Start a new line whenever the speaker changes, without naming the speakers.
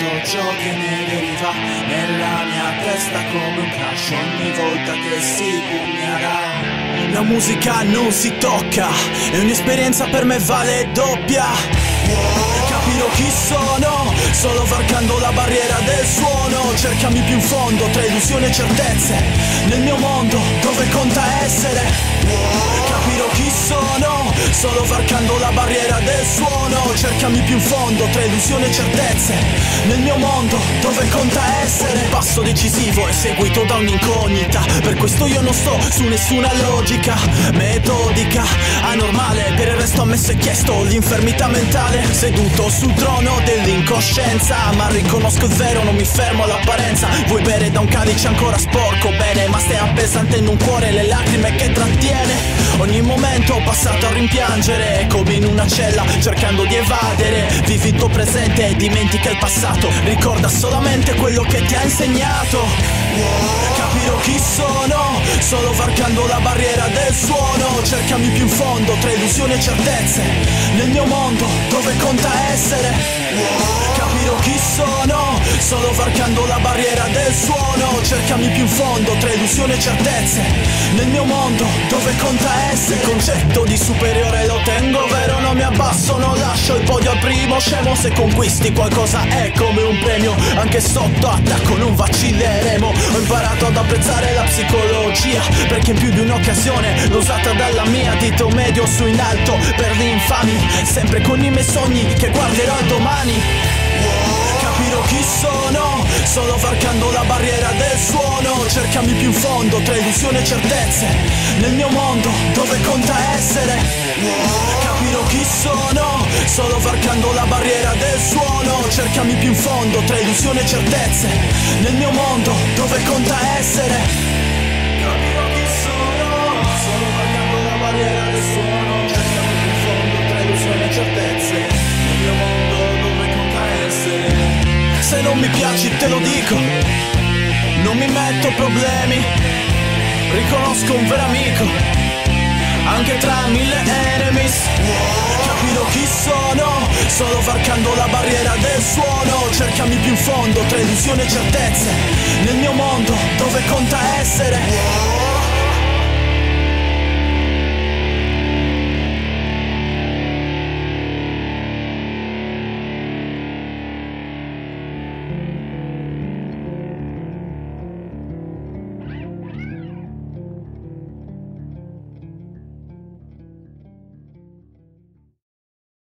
tutto ciò che ne deriva nella mia testa come un crash ogni volta che si pugnerà.
La musica non si tocca, è un'esperienza per me vale doppia. Capirò chi sono, solo varcando la barriera del suono. Cercami più in fondo, tra illusioni e certezze, nel mio mondo dove conta essere. Capirò chi sono, solo varcando la barriera del suono. Cercami più in fondo, tra illusioni e certezze, nel mio mondo dove conta essere. Un passo decisivo è seguito da un'incognita, per questo io non sto su nessuna logica metodica, anormale, per il resto ammesso e chiesto l'infermità mentale. Seduto sul trono dell'incoscienza, ma riconosco il vero, non mi fermo all'apparenza. Vuoi bere da un calice ancora sporco? Bene, ma stai appesante in un cuore le lacrime che trattiene. Ogni momento ho passato a rimpiangere, come in una cella cercando di evadere. Vivi il tuo presente e dimentica il passato, ricorda solamente quello che ti ha insegnato. Capirò chi sono, solo varcando la barriera del suono. Cercami più in fondo, tra illusioni e certezze, nel mio mondo dove conta essere. Capirò chi sono, solo varcando la barriera del suono. Cercami più in fondo, tra illusioni e certezze, nel mio mondo dove conta essere. Il concetto di superiore lo tengo vero, non mi abbasso, non lascio il podio al primo scemo. Se conquisti qualcosa è come un premio, anche sotto attacco non vacilleremo. Ho imparato ad apprezzare la psicologia, perché in più di un'occasione l'ho usata dalla mia. Dito medio su in alto per gli infami, sempre con i miei sogni che guarderò al domani. Capirò chi sono, solo varcando la barriera del suono. Cercami più in fondo, tra illusioni e certezze, nel mio mondo dove conta essere. Capirò chi sono, solo varcando la barriera del suono. Cercami più in fondo, tra illusioni e certezze, nel mio mondo dove conta essere. Capirò chi sono, solo varcando la barriera del suono. Cercami più in fondo, tra illusioni e certezze, nel mio mondo dove conta essere. Se non mi piaci te lo dico, non mi metto problemi, riconosco un vero amico, anche tra mille enemies. Capirò chi sono, solo varcando la barriera del suono. Cercami più in fondo, tra illusioni e certezze, nel mio mondo dove conta essere.